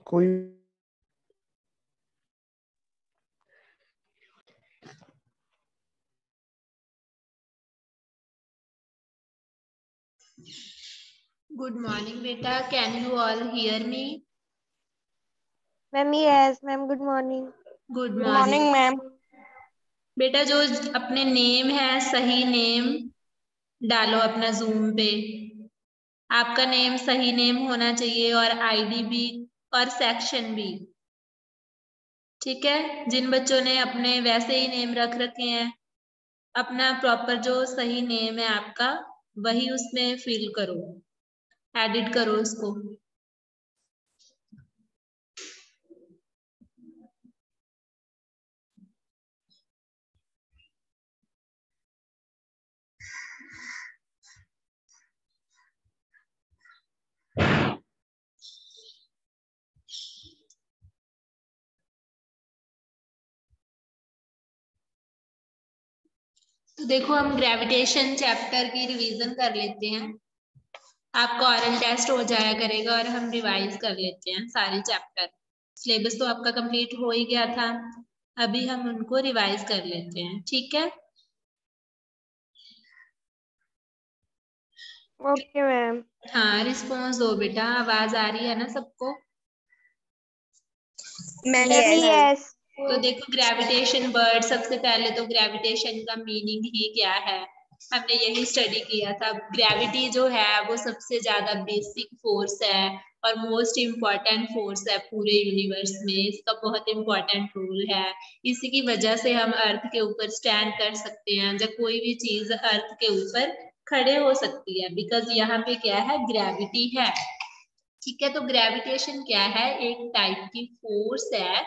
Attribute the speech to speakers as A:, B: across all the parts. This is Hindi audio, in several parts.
A: कोई
B: Good morning, beta. Can you all hear me?
C: Ma'am yes ma'am good morning.
B: Good
C: good morning
B: morning.
C: Ma'am.
B: बेटा जो अपने नेम है सही नेम डालो अपना जूम पे। आपका नेम सही नेम होना चाहिए और आईडी भी और सेक्शन भी। ठीक है, जिन बच्चों ने अपने वैसे ही नेम रख रखे हैं अपना प्रॉपर जो सही नेम है आपका वही उसमें फिल करो, एडिट करो उसको। तो देखो हम ग्रेविटेशन चैप्टर की रिवीजन कर लेते हैं। आपका ऑरल टेस्ट हो जाया करेगा और हम रिवाइज कर लेते हैं सारे चैप्टर। सिलेबस तो आपका कंप्लीट हो ही गया था, अभी हम उनको रिवाइज कर लेते हैं। ठीक है,
C: ओके मैम।
B: हाँ रिस्पॉन्स दो बेटा, आवाज आ रही है ना सबको?
C: Ma'am yes.
B: तो देखो ग्रेविटेशन वर्ड, सबसे पहले तो ग्रेविटेशन का मीनिंग ही क्या है हमने यही स्टडी किया था। ग्रेविटी जो है वो सबसे ज्यादा बेसिक फोर्स है और मोस्ट इम्पॉर्टेंट फोर्स है पूरे यूनिवर्स में। इसका बहुत इम्पॉर्टेंट रोल है, इसी की वजह से हम अर्थ के ऊपर स्टैंड कर सकते हैं। जब कोई भी चीज अर्थ के ऊपर खड़े हो सकती है बिकॉज यहाँ पे क्या है, ग्रेविटी है। ठीक है, तो ग्रेविटेशन क्या है, एक टाइप की फोर्स है,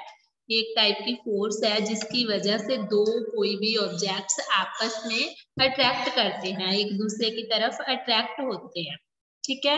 B: एक टाइप की फोर्स है जिसकी वजह से दो कोई भी ऑब्जेक्ट्स आपस में अट्रैक्ट करते हैं, एक दूसरे की तरफ अट्रैक्ट होते हैं। ठीक है,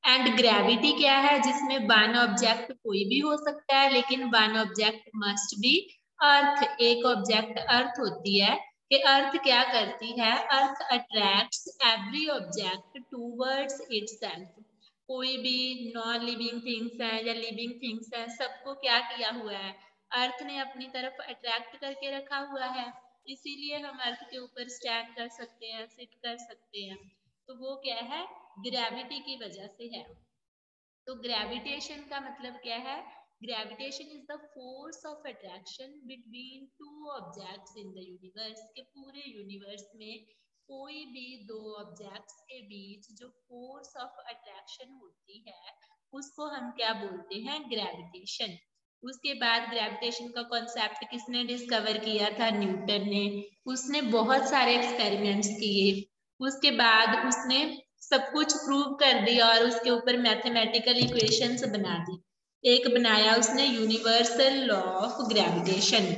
B: एंड ग्रेविटी क्या है, जिसमें वन ऑब्जेक्ट कोई भी हो सकता है लेकिन वन ऑब्जेक्ट मस्ट बी अर्थ। एक ऑब्जेक्ट अर्थ होती है कि अर्थ क्या करती है, अर्थ attracts every object towards itself. कोई भी नॉन लिविंग थिंग्स है या लिविंग थिंग्स है, सबको क्या किया हुआ है, अर्थ ने अपनी तरफ अट्रैक्ट करके रखा हुआ है। इसीलिए हम अर्थ के ऊपर स्टैंड कर सकते हैं, सिट कर सकते हैं। तो वो क्या है, ग्रेविटी की वजह से है। तो ग्रेविटेशन का मतलब क्या है, gravitation is the force of attraction between two objects in the universe. के पूरे यूनिवर्स में कोई भी दो ऑब्जेक्ट्स के बीच जो फोर्स ऑफ अट्रैक्शन होती है उसको हम क्या बोलते हैं, ग्रेविटेशन। उसके बाद ग्रेविटेशन का कॉन्सेप्ट किसने डिस्कवर किया था, न्यूटन ने। उसने बहुत सारे एक्सपेरिमेंट्स किए, उसके बाद उसने सब कुछ प्रूव कर दिया और उसके ऊपर मैथमेटिकल इक्वेशंस बना दी। एक बनाया उसने यूनिवर्सल लॉ ऑफ ग्रेविटेशन।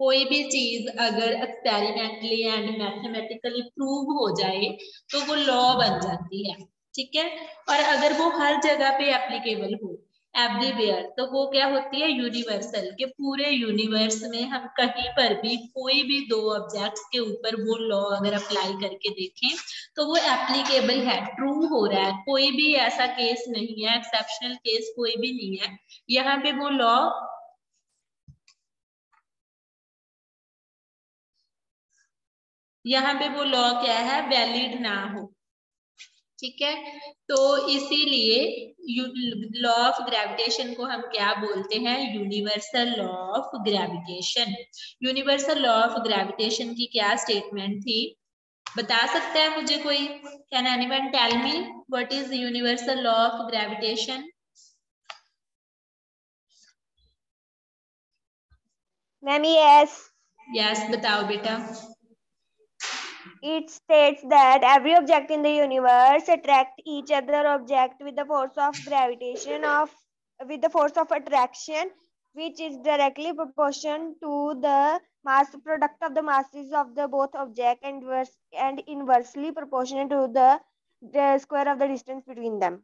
B: कोई भी चीज अगर एक्सपेरिमेंटली एंड मैथमेटिकली प्रूव हो जाए तो वो लॉ बन जाती है। ठीक है, और अगर वो हर जगह पे एप्लीकेबल हो, एवरीवेयर, तो वो क्या होती है, यूनिवर्सल। के पूरे यूनिवर्स में हम कहीं पर भी कोई भी दो ऑब्जेक्ट्स के ऊपर वो लॉ अगर अप्लाई करके देखें तो वो एप्लीकेबल है, ट्रू हो रहा है। कोई भी ऐसा केस नहीं है, एक्सेप्शनल केस कोई भी नहीं है यहाँ पे वो लॉ, यहाँ पे वो लॉ क्या है, वैलिड ना हो। ठीक है, तो इसीलिए लॉ ऑफ ग्रेविटेशन को हम क्या बोलते हैं, universal law of gravitation. Universal law of gravitation की क्या स्टेटमेंट थी, बता सकता है मुझे कोई? Can anyone tell me what is universal law of gravitation?
C: Ma'am yes.
B: Yes बताओ बेटा।
C: It states that every object in the universe attract each other object with the force of gravitation of with the force of attraction which is directly proportional to the mass product of the masses of the both object and inversely proportional to the square of the distance between them.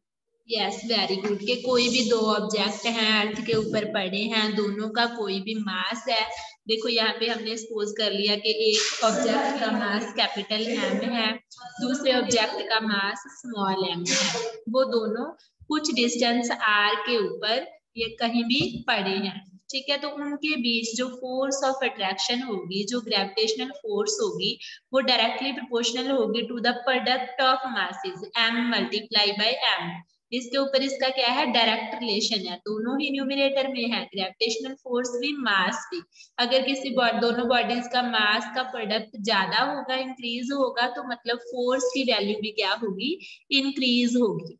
B: Yes very good. के कोई भी दो ऑब्जेक्ट हैं अर्थ के ऊपर पड़े हैं, दोनों का कोई भी मास है। देखो यहाँ पे हमने सपोज कर लिया कि एक ऑब्जेक्ट का मास कैपिटल एम है, दूसरे ऑब्जेक्ट का मास स्मॉल एम है। वो दोनों कुछ डिस्टेंस आर के ऊपर ये कहीं भी पड़े हैं, ठीक है। तो उनके बीच जो फोर्स ऑफ अट्रैक्शन होगी, जो ग्रेविटेशनल फोर्स होगी, वो डायरेक्टली प्रोपोर्शनल होगी to the product of masses m multiply by m। इसके ऊपर इसका क्या है, डायरेक्ट रिलेशन है, दोनों ही न्यूमरेटर में है, ग्रेविटेशनल फोर्स भी मास भी। अगर किसी दोनों बॉडीज का मास का प्रोडक्ट ज्यादा होगा, इंक्रीज होगा, तो मतलब फोर्स की वैल्यू भी क्या होगी, इंक्रीज होगी।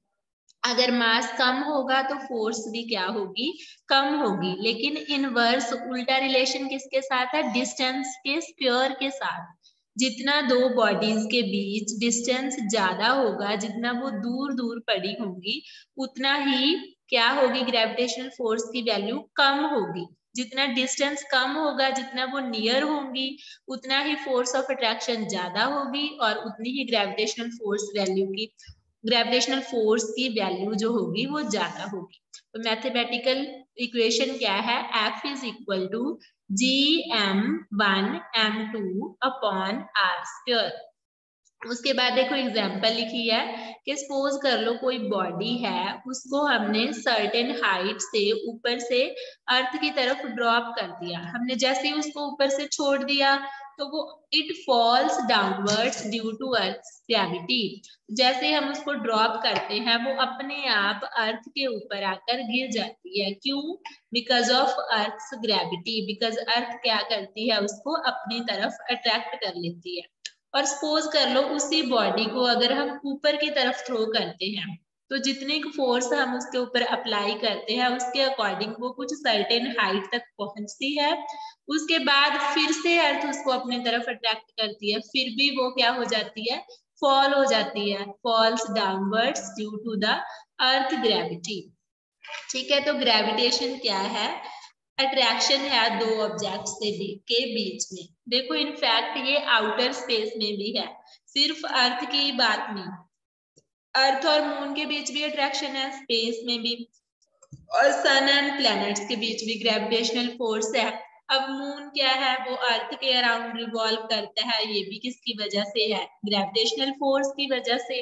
B: अगर मास कम होगा तो फोर्स भी क्या होगी, कम होगी। लेकिन इनवर्स उल्टा रिलेशन किसके साथ है, डिस्टेंस के स्क्वायर के साथ। जितना दो बॉडीज के बीच डिस्टेंस ज्यादा होगा, जितना वो दूर दूर पड़ी होंगी, उतना ही क्या होगी, ग्रेविटेशनल फोर्स की वैल्यू कम होगी। जितना डिस्टेंस कम होगा, जितना वो नियर होंगी, उतना ही फोर्स ऑफ अट्रैक्शन ज्यादा होगी और उतनी ही ग्रेविटेशनल फोर्स वैल्यू की ग्रेविटेशनल फोर्स की वैल्यू जो होगी वो ज्यादा होगी। तो मैथमेटिकल इक्वेशन क्या है, F is equal to gm1 m2 upon R square. उसके बाद देखो एग्जाम्पल लिखी है कि सपोज कर लो कोई बॉडी है, उसको हमने सर्टेन हाइट से ऊपर से अर्थ की तरफ ड्रॉप कर दिया। हमने जैसे ही उसको ऊपर से छोड़ दिया तो वो it falls downwards due to earth gravity. जैसे हम उसको ड्रॉप करते हैं वो अपने आप अर्थ के ऊपर आकर गिर जाती है। क्यों, because of earth gravity. Because अर्थ क्या करती है, उसको अपनी तरफ अट्रैक्ट कर लेती है। और सपोज कर लो उसी बॉडी को अगर हम ऊपर की तरफ थ्रो करते हैं, तो जितनी फोर्स हम उसके ऊपर अप्लाई करते हैं उसके अकॉर्डिंग वो कुछ सर्टेन हाइट तक पहुंचती है। उसके बाद फिर से अर्थ उसको अपनी तरफ अट्रैक्ट करती है, फिर भी वो क्या हो जाती है, फॉल हो जाती है, falls downwards due to the earth gravity. ठीक है, तो ग्रेविटेशन क्या है, अट्रैक्शन है दो ऑब्जेक्ट के बीच में। देखो इनफैक्ट ये आउटर स्पेस में भी है, सिर्फ अर्थ की बात नहीं, अर्थ और मून के बीच भी अट्रैक्शन है, स्पेस में भी, और सन एंड प्लैनेट्स के बीच भी ग्रेविटेशनल फोर्स है। अब मून क्या है, वो अर्थ के अराउंड रिवॉल्व करता है, ये भी किसकी वजह से है, ग्रेविटेशनल फोर्स की वजह से।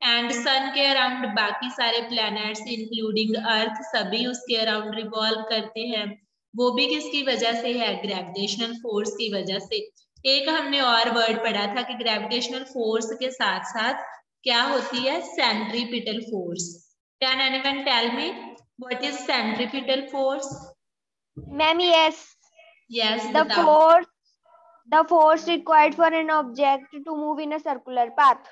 B: एंड सन के अराउंड बाकी सारे प्लैनेट्स इंक्लूडिंग अर्थ सभी उसके अराउंड रिवॉल्व करते हैं, वो भी किसकी वजह से है, ग्रेविटेशनल फोर्स की वजह से। एक हमने और वर्ड पढ़ा था कि ग्रेविटेशनल फोर्स के साथ साथ क्या होती है, centripetal force. Can anyone tell me what is centripetal force?
C: Ma'am, yes.
B: Yes,
C: The
B: बताओ।
C: force required for an object to move in a circular path.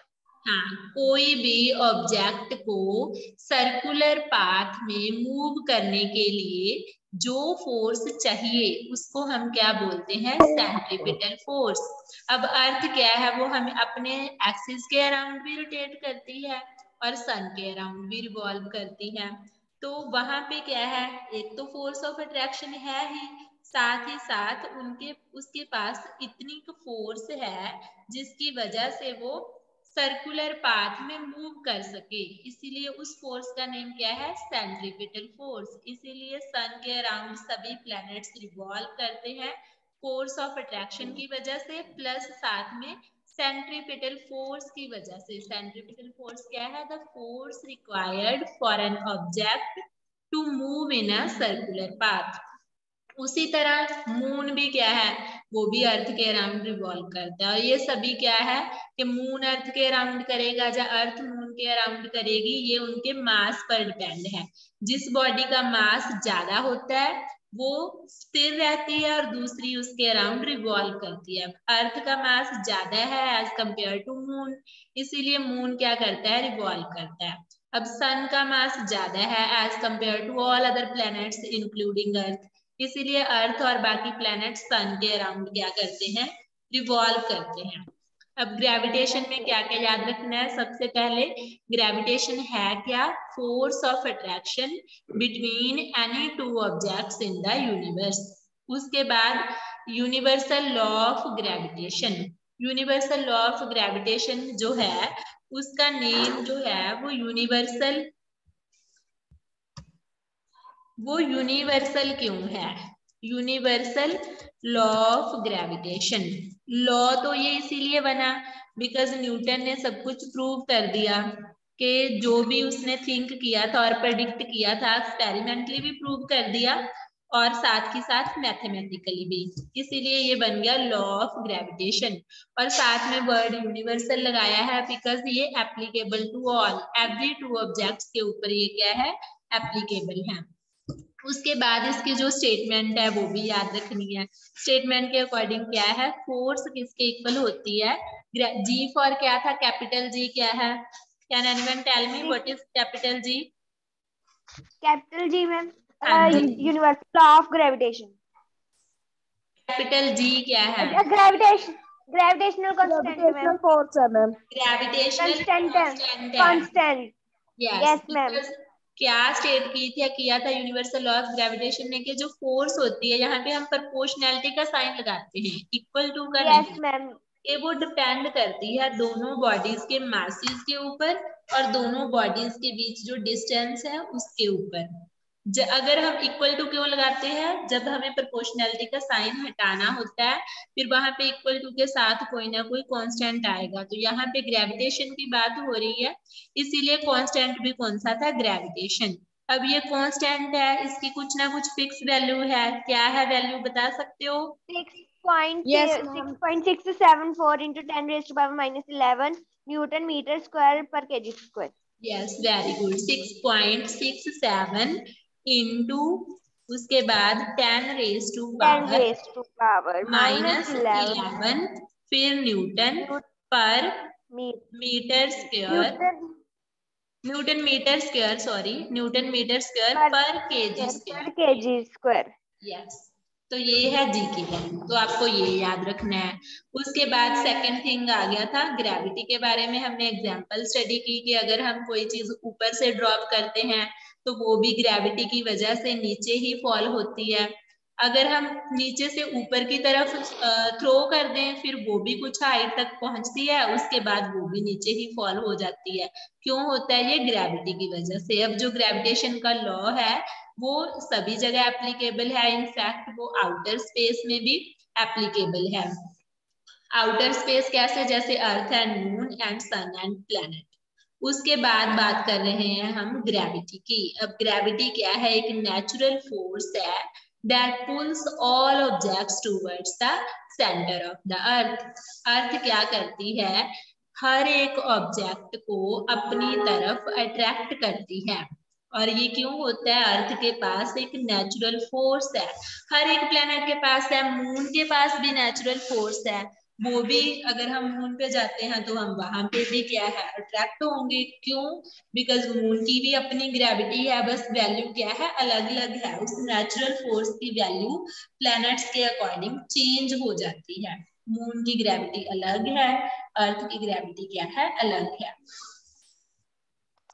B: हाँ, कोई भी ऑब्जेक्ट को सर्कुलर पाथ में मूव करने के लिए जो फोर्स चाहिए उसको हम क्या बोलते हैं, सेंट्रीपिटल फोर्स। अब अर्थ क्या है, वो हमें अपने एक्सिस के अराउंड भी रोटेट करती है और सन के अराउंड भी रिवॉल्व करती है। तो वहां पे क्या है, एक तो फोर्स ऑफ अट्रैक्शन है ही, साथ ही साथ उसके पास इतनी फोर्स है जिसकी वजह से वो सर्कुलर पाथ में मूव कर सके। इसीलिए उस फोर्स का नेम क्या है, सेंट्रीपिटल फोर्स। इसीलिए सन के अराउंड सभी प्लैनेट्स रिवॉल्व करते हैं फोर्स ऑफ अट्रैक्शन की वजह से, प्लस साथ में सेंट्रीपिटल फोर्स की वजह से। सेंट्रीपिटल फोर्स क्या है, the force required for an object to move in a circular path. उसी तरह मून भी क्या है, वो भी अर्थ के अराउंड रिवॉल्व करता है। और ये सभी क्या है कि मून अर्थ के अराउंड करेगा या अर्थ मून के अराउंड करेगी, ये उनके मास पर डिपेंड है। जिस बॉडी का मास ज्यादा होता है वो स्थिर रहती है और दूसरी उसके अराउंड रिवॉल्व करती है। अर्थ का मास ज्यादा है एज कंपेयर टू मून, इसीलिए मून क्या करता है, रिवॉल्व करता है। अब सन का मास ज्यादा है as compare to all other planets including earth, इसीलिए अर्थ और बाकी प्लैनेट सन के अराउंड क्या करते हैं, रिवॉल्व करते हैं। अब ग्रेविटेशन में क्या क्या याद रखना है? सबसे पहले ग्रेविटेशन है क्या? Force of attraction between any two objects in the universe. उसके बाद universal law of gravitation. Universal law of gravitation जो है उसका नेम जो है वो यूनिवर्सल क्यों है? Universal law of gravitation. Law तो ये इसीलिए बना बिकॉज न्यूटन ने सब कुछ प्रूव कर दिया कि जो भी उसने थिंक किया था और प्रेडिक्ट किया था एक्सपेरिमेंटली भी प्रूव कर दिया और साथ ही साथ मैथमेटिकली भी, इसीलिए ये बन गया लॉ ऑफ ग्रेविटेशन। और साथ में वर्ड यूनिवर्सल लगाया है बिकॉज ये applicable to all, every two objects के ऊपर ये क्या है? एप्लीकेबल है। उसके बाद इसकी जो स्टेटमेंट है वो भी याद रखनी है। स्टेटमेंट के अकॉर्डिंग क्या है? फोर्स किसके इक्वल होती है? जी फॉर क्या था? कैपिटल जी क्या है? Can anyone tell me what is capital G?
C: Capital G ma'am
B: universal
C: law of gravitation.
B: Capital G क्या है?
C: ग्रेविटेशनल कांस्टेंट
A: फोर्स है मैम।
B: ग्रेविटेशनल कांस्टेंट है।
C: Constant yes ma'am.
B: क्या स्टेट किया था यूनिवर्सल लॉ ऑफ ग्रेविटेशन ने कि जो फोर्स होती है, यहाँ पे हम प्रोपोर्शनैलिटी का साइन लगाते हैं, इक्वल टू का
C: यस
B: नहीं,
C: मैम।
B: ये वो डिपेंड करती है दोनों बॉडीज के मासेस के ऊपर और दोनों बॉडीज के बीच जो डिस्टेंस है उसके ऊपर। अगर हम इक्वल टू क्यों लगाते हैं? जब हमें प्रोपोर्शनैलिटी का साइन हटाना होता है फिर वहां पे इक्वल टू के साथ कोई ना कोई कांस्टेंट आएगा। तो यहाँ पे ग्रेविटेशन की बात हो रही है, इसीलिए कांस्टेंट भी कौन सा था? ग्रेविटेशन। अब ये कांस्टेंट है, इसकी कुछ ना कुछ फिक्स वैल्यू है, क्या है वैल्यू बता सकते हो?
C: 6.674 into 10 raised to power minus 11 Newton meter square per kg square.
B: Yes, very good. 6.67 into उसके बाद 10 raised to power minus 11 फिर newton per metre square newton metre square per KG square. Yes, तो ये है जी की वैल्यू, तो आपको ये याद रखना है। उसके बाद सेकंड थिंग आ गया था ग्रेविटी के बारे में। हमने एग्जांपल स्टडी की कि अगर हम कोई चीज ऊपर से ड्रॉप करते हैं तो वो भी ग्रेविटी की वजह से नीचे ही फॉल होती है। अगर हम नीचे से ऊपर की तरफ थ्रो कर दें फिर वो भी कुछ हाइट तक पहुंचती है, उसके बाद वो भी नीचे ही फॉल हो जाती है। क्यों होता है? ये ग्रेविटी की वजह से। अब जो ग्रेविटेशन का लॉ है वो सभी जगह एप्लीकेबल है, इनफैक्ट वो आउटर स्पेस में भी एप्लीकेबल है। आउटर स्पेस कैसे? जैसे earth and moon and sun and planet. उसके बाद बात कर रहे हैं हम ग्रेविटी की। अब ग्रेविटी क्या है? एक नेचुरल फोर्स है that pulls all objects towards the center of the earth. अर्थ क्या करती है? हर एक ऑब्जेक्ट को अपनी तरफ अट्रैक्ट करती है। और ये क्यों होता है? अर्थ के पास एक नेचुरल फोर्स है, हर एक प्लेनेट के पास है, मून के पास भी नेचुरल फोर्स है। वो भी अगर हम मून पे जाते हैं तो हम वहां पे भी क्या है? अट्रैक्ट होंगे। क्यों? बिकॉज मून की भी अपनी ग्रेविटी है, बस वैल्यू क्या है? अलग अलग है। उस नेचुरल फोर्स की वैल्यू प्लैनेट्स के अकॉर्डिंग चेंज हो जाती है। मून की ग्रेविटी अलग है, अर्थ की ग्रेविटी क्या है? अलग है।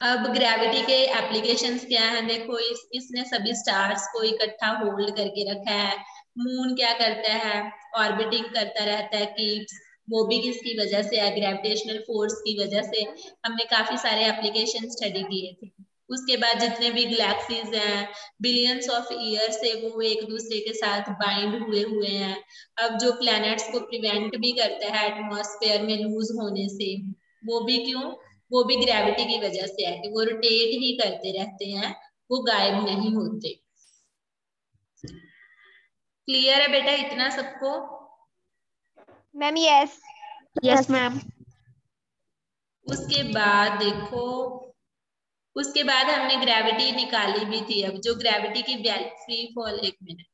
B: अब ग्रेविटी के एप्लीकेशंस क्या हैं? देखो इसने सभी स्टार्स को इकट्ठा होल्ड करके रखा है। मून क्या करता है? ऑर्बिटिंग करता रहता है, कीप्स। वो भी किसकी वजह से है? ग्रेविटेशनल फोर्स की वजह से। हमने काफी सारे एप्लीकेशन स्टडी किए थे। उसके बाद जितने भी गैलेक्सीज हैं बिलियंस ऑफ ईयर से वो एक दूसरे के साथ बाइंड हुए हैं। अब जो प्लैनेट्स को प्रिवेंट भी करता है एटमॉस्फेयर में लूज होने से, वो भी क्यों? वो भी ग्रेविटी की वजह से है कि वो रोटेट ही करते रहते हैं, वो गायब नहीं होते। क्लियर है बेटा इतना सबको?
C: Ma'am yes ma'am.
B: उसके बाद देखो, उसके बाद हमने ग्रेविटी निकाली भी थी। अब जो ग्रेविटी की फ्री फॉल, एक मिनट,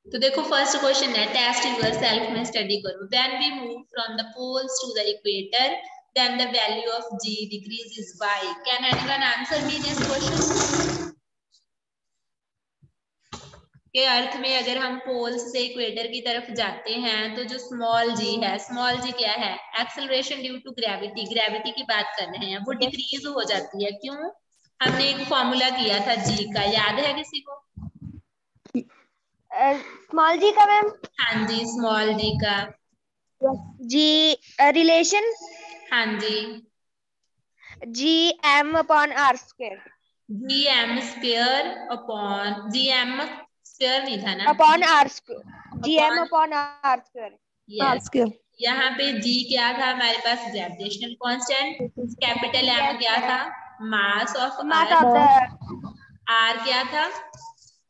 B: तो देखो फर्स्ट क्वेश्चन है टेस्ट यूर सेल्फ में स्टडी करो। When we move from the poles to the equator then the value of g decreases by. Can anyone answer me this question? कि अर्थ में अगर हम पोल्स से इक्वेटर की तरफ जाते हैं तो जो स्मॉल जी है, स्मॉल जी क्या है, acceleration due to gravity, gravity की बात कर रहे हैं, वो डिक्रीज हो जाती है। क्यों? हमने एक फॉर्मूला किया था जी का, याद है किसी को?
C: स्मॉल जी का मैम?
B: हाँ जी, स्मॉल जी का
C: जी रिलेशन
B: हाँ जी,
C: G M upon R square,
B: G M square upon, G M square नहीं था ना,
C: upon R square, G M
B: upon,
C: upon R square.
B: Yes. यहाँ पे जी क्या था हमारे पास, ग्रेविटेशनल कांस्टेंट, कैपिटल एम क्या था, mass of
C: mass of
B: earth,
C: the
B: R क्या था,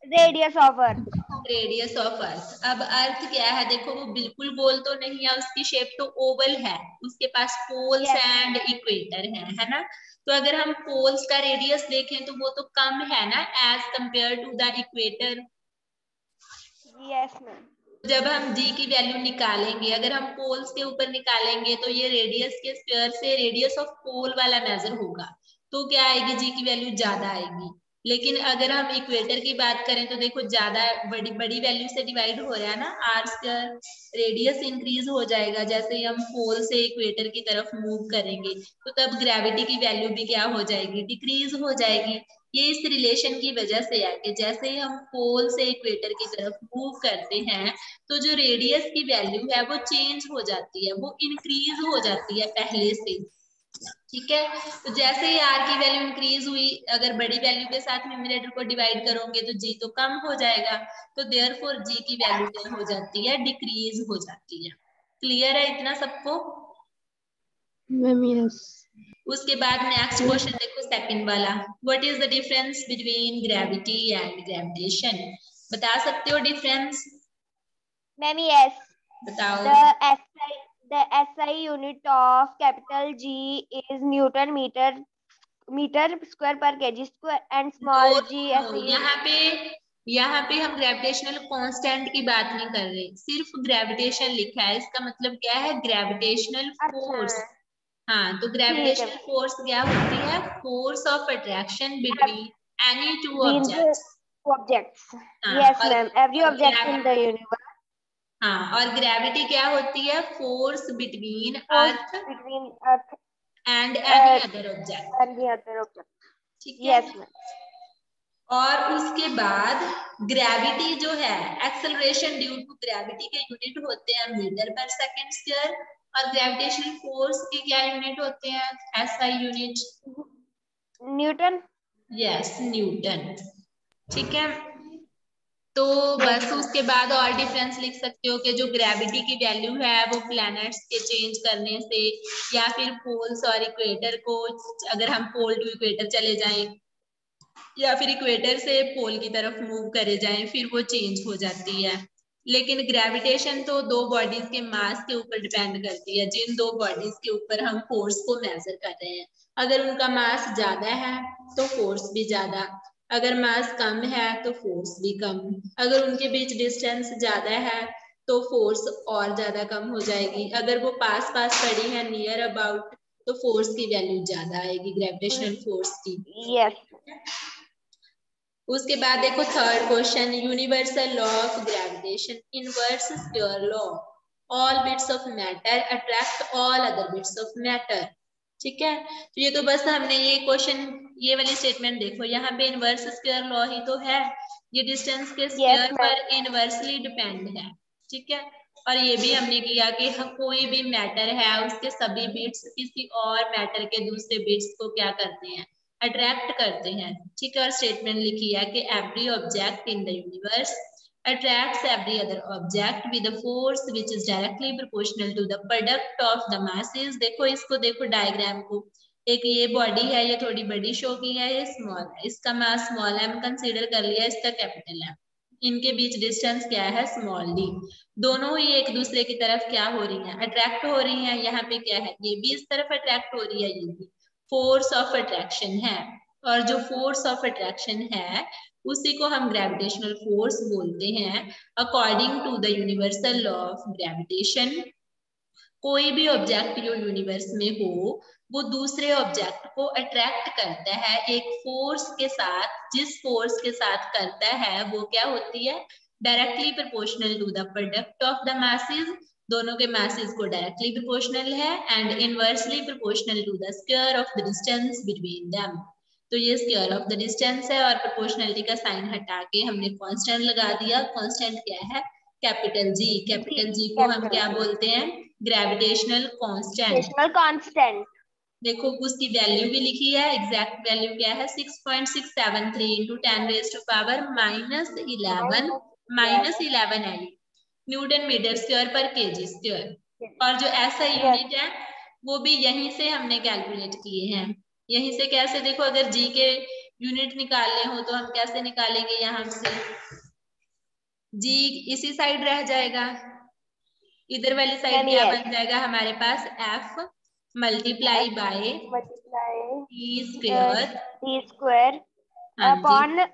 C: radius of earth.
B: Radius of earth. अब अर्थ क्या है, देखो वो बिल्कुल गोल तो नहीं है, उसकी शेप तो ओवल है, उसके पास पोल्स एंड इक्वेटर है ना। तो अगर हम पोल्स का रेडियस देखें तो वो तो कम है ना as compare to the equator.
C: Yes ma'am.
B: जब हम जी की वैल्यू निकालेंगे, अगर हम पोल्स के ऊपर निकालेंगे तो ये रेडियस के स्क्वायर से रेडियस ऑफ पोल वाला मेजर होगा, तो क्या आएगी, जी की वैल्यू ज्यादा आएगी। लेकिन अगर हम इक्वेटर की बात करें तो देखो ज्यादा बड़ी बड़ी वैल्यू से डिवाइड हो रहा है ना, आर स्क्वायर, रेडियस इंक्रीज हो जाएगा जैसे ही हम पोल से इक्वेटर की तरफ मूव करेंगे, तो तब ग्रेविटी की वैल्यू भी क्या हो जाएगी, डिक्रीज हो जाएगी। ये इस रिलेशन की वजह से है कि जैसे ही हम पोल से इक्वेटर की तरफ मूव करते हैं तो जो रेडियस की वैल्यू है वो चेंज हो जाती है, वो इंक्रीज हो जाती है पहले से। ठीक है, तो जैसे ही आर की वैल्यू इंक्रीज हुई, अगर बड़ी वैल्यू के साथ न्यूमरेटर को डिवाइड करोगे तो जी तो कम हो जाएगा, तो देयरफॉर जी की वैल्यू क्या हो जाती है, डिक्रीज हो जाती है। क्लियर है इतना सबको?
C: Ma'am yes.
B: उसके बाद नेक्स्ट क्वेश्चन देखो, सेकंड वाला, what is the difference between gravity and gravitation? बता सकते हो डिफरेंस?
C: Ma'am yes.
B: बताओ।
C: The SI unit of capital G is Newton meter square per kg square and small g SI unit.
B: यहाँ पे हम ग्रेविटेशनल कांस्टेंट की बात नहीं कर रहे, सिर्फ ग्रेविटेशन लिखा है, इसका मतलब क्या है, ग्रेविटेशनल फोर्स।
C: अच्छा
B: हाँ, तो
C: ठीक है।
B: ग्रेविटेशनल फोर्स क्या होती है, force of attraction between any two
C: Between the
B: objects.
C: objects.
B: हाँ,
C: Yes, ma'am. Every object in the universe.
B: हाँ, और ग्रेविटी क्या होती है, force between
C: Force
B: earth
C: between Earth
B: and any other object.
C: and the other object.
B: ठीक है,
C: Yes, ma'am.
B: और उसके बाद ग्रेविटी जो है, एक्सेलरेशन ड्यू टू ग्रेविटी के यूनिट होते हैं मीटर पर सेकंड स्क्वायर, और ग्रेविटेशनल फोर्स के क्या यूनिट होते हैं, SI unit.
C: Newton.
B: Yes, Newton. ठीक है, तो
C: Yes,
B: बस
C: ma'am.
B: उसके बाद और डिफरेंस लिख सकते हो कि जो ग्रेविटी की वैल्यू है वो प्लैनेट्स के चेंज करने से, या फिर पोल्स और इक्वेटर को, अगर हम पोल टू इक्वेटर चले जाएं या फिर इक्वेटर से पोल की तरफ मूव करे जाएं, फिर वो चेंज हो जाती है। लेकिन ग्रेविटेशन तो दो बॉडीज के मास के ऊपर डिपेंड करती है, जिन दो बॉडीज के ऊपर हम फोर्स को मेजर कर रहे हैं, अगर उनका मास ज्यादा है तो फोर्स भी ज्यादा, अगर मास कम है तो फोर्स भी कम, अगर उनके बीच डिस्टेंस ज्यादा है तो फोर्स और ज्यादा कम हो जाएगी, अगर वो पास पास पड़ी है, नियर अबाउट, तो फोर्स की वैल्यू ज्यादा आएगी, ग्रेविटेशनल फोर्स की।
C: Yes.
B: उसके बाद देखो third question, universal law of gravitation, inverse square law, all bits of matter attract all other bits of matter. ठीक है, तो ये तो बस हमने ये क्वेश्चन, ये वाली स्टेटमेंट देखो, यहाँ पे इनवर्स स्क्वायर लॉ ही तो है, ये डिस्टेंस के
C: Yes,
B: स्क्वायर
C: ma'am.
B: पर इनवर्सली डिपेंड है। ठीक है, और ये भी हमने किया कि कोई भी मैटर है उसके सभी बिट्स किसी और मैटर के दूसरे बिट्स को क्या करते हैं, अट्रैक्ट करते हैं। ठीक है, और स्टेटमेंट लिखी है कि every object in the universe attracts every other object with a force which is directly proportional to the product of the masses। देखो इसको, देखो डायग्राम को, एक ये बॉडी है, ये थोड़ी बड़ी शो की है, ये स्मॉल है, इसका मास स्मॉल एम कंसीडर कर लिया, इसका कैपिटल है, इनके बीच डिस्टेंस क्या है, स्मॉल डी, दोनों ही एक दूसरे की तरफ क्या हो रही हैं, अट्रैक्ट हो रही हैं। यहाँ पे क्या है, ये भी इस तरफ अट्रैक्ट हो रही है, ये भी फोर्स ऑफ अट्रैक्शन है, और जो फोर्स ऑफ अट्रैक्शन है उसी को हम ग्रेविटेशनल फोर्स बोलते हैं, according to the universal law of gravitation. कोई भी ऑब्जेक्ट जो यूनिवर्स में हो वो दूसरे ऑब्जेक्ट को अट्रैक्ट करता है एक फोर्स के साथ, जिस फोर्स के साथ करता है वो क्या होती है, directly proportional to the product of the masses, दोनों के मासेस को डायरेक्टली प्रोपोर्शनल है, and inversely proportional to the square of the distance between them. तो ये स्क्वायर ऑफ द डिस्टेंस है और प्रोपोर्शनलिटी का साइन हटा के हमने कांस्टेंट लगा दिया। कांस्टेंट क्या है, कैपिटल जी। कैपिटल जी को हम क्या बोलते हैं, ग्रेविटेशनल कांस्टेंट। देखो उसकी वैल्यू भी लिखी है, एग्जैक्ट वैल्यू क्या है 6.673 into 10⁻11 Newton metre square per KG square. और जो ऐसा यूनिट है वो भी यहीं से हमने कैलकुलेट किए हैं। यहीं से कैसे, देखो अगर जी के यूनिट निकालने हो तो हम कैसे निकालेंगे, यहाँ से जी इसी साइड रह जाएगा, इधर वाली साइड क्या बन जाएगा हमारे पास, F multiply by T square
C: upon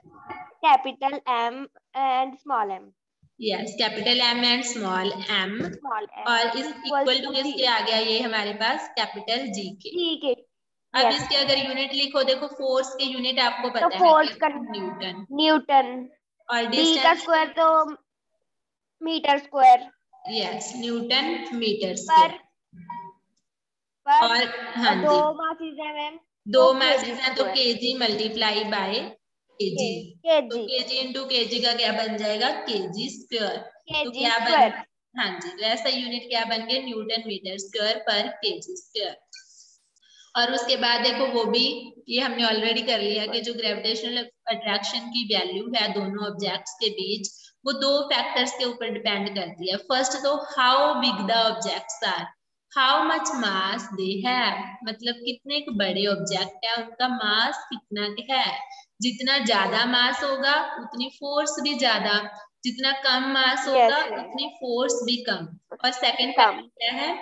C: capital M and small M.
B: Yes, capital M and small M, और इस इक्वल टू किसके आ गया ये हमारे पास, कैपिटल जी के। अब इसके अगर यूनिट लिखो, देखो फोर्स के यूनिट आपको पता है न्यूटन और डिस्टेंस
C: स्क्वायर तो metre square.
B: Yes, newton metre square. और हाँ जी,
C: दो मासेस हैं मैम,
B: दो मासेस हैं तो केजी मल्टीप्लाई बाय केजी, तो केजी इंटू केजी का क्या बन जाएगा, केजी स्क्वायर। तो क्या बन, हाँ जी, तो ऐसा यूनिट क्या बन गया, Newton metre square per KG square. और उसके बाद देखो वो भी, ये हमने ऑलरेडी कर लिया कि जो ग्रेविटेशनल अट्रैक्शन की वैल्यू है दोनों ऑब्जेक्ट्स के बीच, वो दो फैक्टर्स के ऊपर डिपेंड करती है। फर्स्ट तो how big the objects are, how much mass they have, मतलब कितने बड़े ऑब्जेक्ट है, उनका मास कितना है। जितना ज्यादा मास होगा उतनी फोर्स भी ज्यादा, जितना कम मास होगा उतनी फोर्स भी कम। और सेकंड फैक्टर क्या है,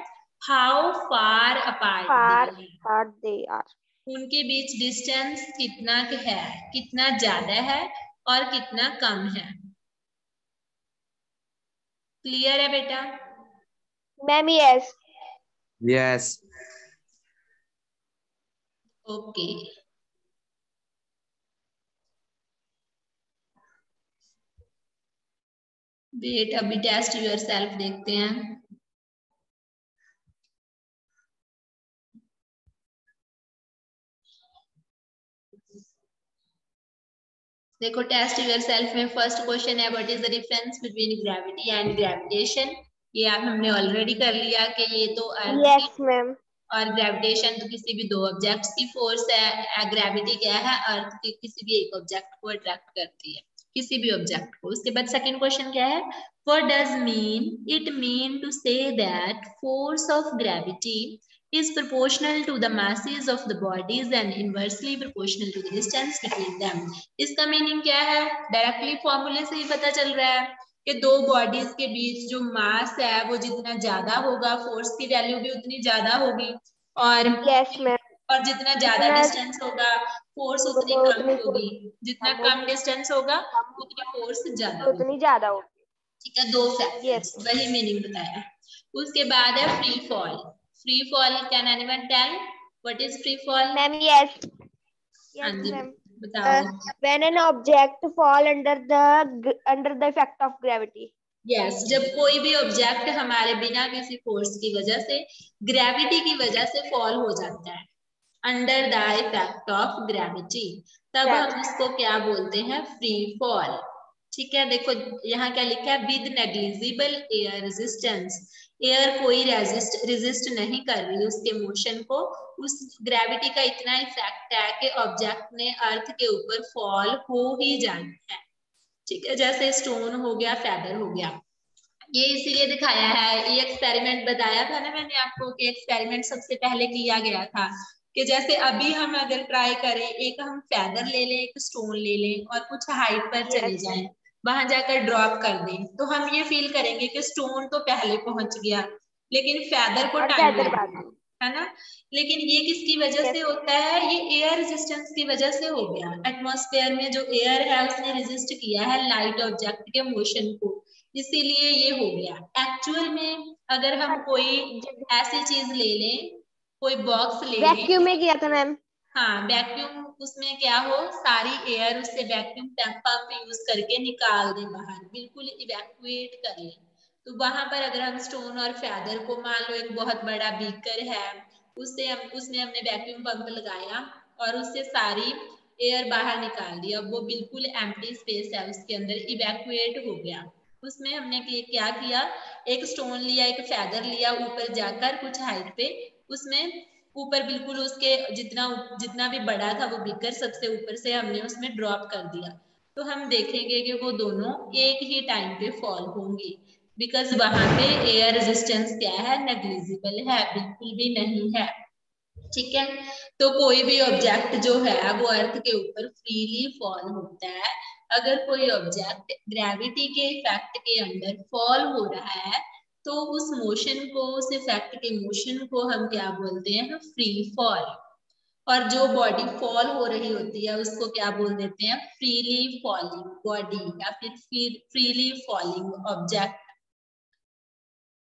B: how far apart they are, उनके बीच डिस्टेंस कितना है, कितना ज्यादा है और कितना कम है। क्लियर है बेटा?
C: Ma'am yes.
A: Yes.
B: Okay, wait, अभी टेस्ट योरसेल्फ देखते हैं। देखो टेस्ट योरसेल्फ में फर्स्ट क्वेश्चन है, what is the difference between gravity and gravitation. ये आप हमने ऑलरेडी कर लिया कि ये तो अर्थ की और ग्रेविटेशन तो किसी भी दो ऑब्जेक्ट्स की फोर्स है। ग्रेविटी क्या है, अर्थ के किसी भी एक ऑब्जेक्ट को अट्रैक्ट करती है, किसी भी ऑब्जेक्ट को। उसके बाद सेकंड क्वेश्चन क्या है, what does mean it mean to say that force of gravity is proportional to the masses of the bodies and inversely proportional to the distance between them। इसका मीनिंग क्या है, डायरेक्टली फॉर्मूले से ही पता चल रहा है कि दो बॉडीज के बीच जो मास है वो जितना ज्यादा होगा फोर्स की वैल्यू भी उतनी ज्यादा होगी, और और जितना ज्यादा डिस्टेंस होगा फोर्स उतनी कम होगी, जितना कम डिस्टेंस होगा उतनी फोर्स ज्यादा होगी। ठीक है, दो फैक्टर्स, वही मीनिंग बताया। उसके बाद है free fall. Free fall, can anyone tell what is free fall?
C: Ma'am yes,
B: हाँ जी बताओ।
C: When an object fall under the effect of gravity.
B: Yes, जब कोई भी ऑब्जेक्ट हमारे बिना किसी फोर्स की वजह से, ग्रेविटी की वजह से फॉल हो जाता है, under the effect of gravity, तब हम उसको क्या बोलते हैं, फ्री फॉल। ठीक है, देखो यहाँ क्या लिखा है, with negligible air resistance, air कोई रेजिस्ट नहीं कर रही उसके मोशन को, उस ग्रेविटी का इतना इफेक्ट है कि ऑब्जेक्ट ने अर्थ के ऊपर फॉल हो ही जाना है। ठीक है, जैसे स्टोन हो गया, फेदर हो गया। ये इसीलिए दिखाया है, ये एक्सपेरिमेंट बताया था ना मैंने आपको कि एक्सपेरिमेंट सबसे पहले किया गया था कि जैसे अभी हम अगर ट्राई करें, एक हम फेदर ले लें, एक स्टोन ले लें और कुछ हाइट पर चले जाएं, वहां जाकर ड्रॉप कर दें, तो हम ये फील करेंगे कि स्टोन तो पहले पहुंच गया लेकिन फेदर को टाइम लगा, है ना। लेकिन ये किसकी वजह से होता है, ये एयर रेजिस्टेंस की वजह से हो गया। एटमॉस्फेयर में जो एयर है उसने रेजिस्ट किया है लाइट ऑब्जेक्ट के मोशन को, इसीलिए ये हो गया। एक्चुअल में अगर हम कोई ऐसी चीज ले लें, कोई बॉक्स ले लें,
C: वैक्यूम में किया था मैम।
B: हाँ वैक्यूम, उसमें क्या हो, सारी एयर उससे वैक्यूम पंप यूज करके निकाल दे बाहर, बिल्कुल इवैक्यूएट कर ले। तो वहां पर अगर हम स्टोन और फेदर को, मान लो एक बहुत बड़ा बीकर है, उसमें हमने वैक्यूम पंप लगाया और उससे सारी एयर बाहर निकाल दी, अब वो बिल्कुल एम्प्टी स्पेस है, उसके अंदर इवैक्यूएट हो गया। उसमें हमने क्या किया, एक स्टोन लिया, एक फेदर लिया, ऊपर जाकर कुछ हाइट पे, उसमें ऊपर बिल्कुल उसके जितना भी बड़ा था वो बीकर, सबसे ऊपर से हमने उसमें ड्रॉप कर दिया। तो हम देखेंगे कि वो दोनों एक ही टाइम पे फॉल होंगी, बिकॉज वहां पे एयर रेजिस्टेंस क्या है, नेग्लिजिबल है, बिल्कुल भी नहीं है। ठीक है, तो कोई भी ऑब्जेक्ट जो है वो अर्थ के ऊपर फ्रीली फॉल होता है। अगर कोई ऑब्जेक्ट ग्रेविटी के इफेक्ट के अंडर फॉल हो रहा है, तो उस मोशन को, उस इफेक्ट के मोशन को हम क्या बोलते हैं, फ्री फॉल। और जो बॉडी फॉल हो रही होती है उसको क्या बोल देते हैं, फ्रीली फॉलिंग बॉडी या फिर फ्रीली फॉलिंग ऑब्जेक्ट।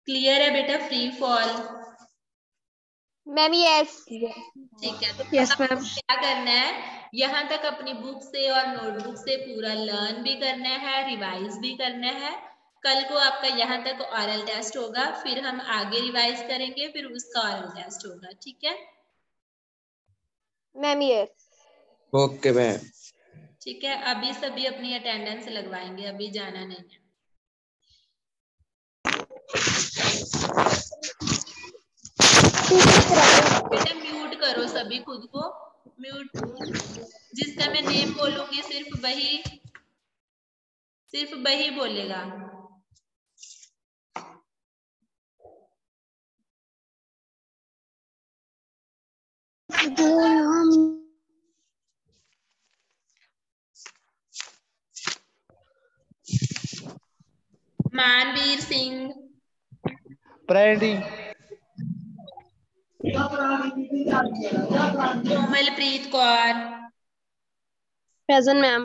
B: क्लियर है बेटा, फ्री फॉल?
C: Ma'am yes.
B: ठीक है, तो
C: यस
B: आपको
C: मैम।
B: क्या करना है, यहाँ तक अपनी बुक से और नोटबुक से पूरा लर्न भी करना है, रिवाइज भी करना है। कल को आपका यहाँ तक ऑरल टेस्ट होगा, फिर हम आगे रिवाइज करेंगे, फिर उसका ऑरल टेस्ट होगा। ठीक है
C: मैम यस।
A: Okay ma'am.
B: ठीक है, अभी सभी अपनी अटेंडेंस लगवाएंगे, अभी जाना नहीं है। बेटा म्यूट करो सभी खुद को, म्यूट। जिसका मैं नेम बोलूंगी सिर्फ वही बोलेगा। Manveer Singh, Komalpreet Kaur,
C: present ma'am.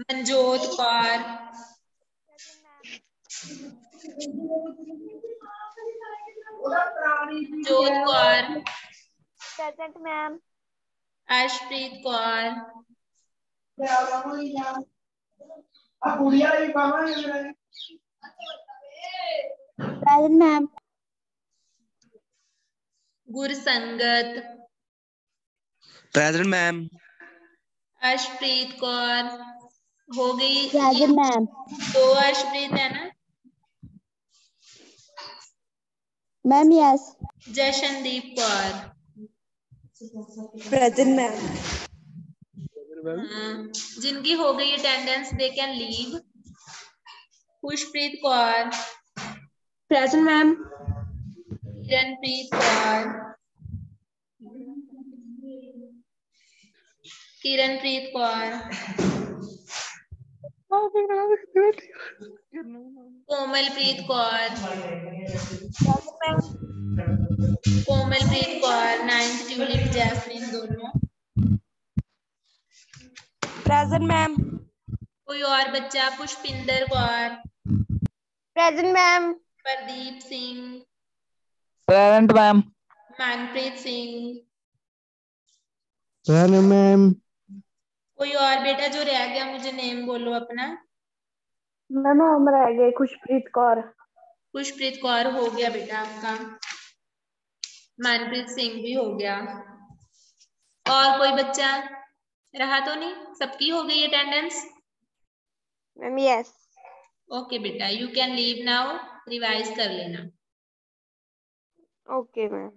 B: Manjot Kaur, Manjot Kaur,
C: present ma'am.
B: Arshpreet Kaur,
C: present ma'am.
B: Gursangat,
A: present ma'am.
B: Arshpreet Kaur हो गई।
C: Present ma'am.
B: दो अर्शप्रीत है ना?
C: Ma'am yes.
B: Jashandeep Kaur,
C: present ma'am.
B: जिनकी हो गई attendance they can leave. Khushpreet Kaur,
C: present ma'am.
B: Kiranpreet Kaur, Kiranpreet Kaur, Komalpreet Kaur, Komalpreet Kaur, 9th Tulip Jasmine दोनों।
C: Present ma'am.
B: कोई और बच्चा? Pushpinder Kaur,
C: present ma'am.
B: Pradeep Singh,
A: present ma'am.
B: Manpreet Singh.
A: Present ma'am.
B: कोई और बेटा जो रह गया, मुझे नेम बोलो अपना।
C: मैम हम रह गए, खुशप्रीत कौर।
B: खुशप्रीत कौर हो गया बेटा आपका, मनप्रीत सिंह भी हो गया। और कोई बच्चा रहा तो नहीं? सबकी हो गई अटेंडेंस?
C: Ma'am yes.
B: ओके बेटा, you can leave now, revise कर लेना।
C: Okay ma'am.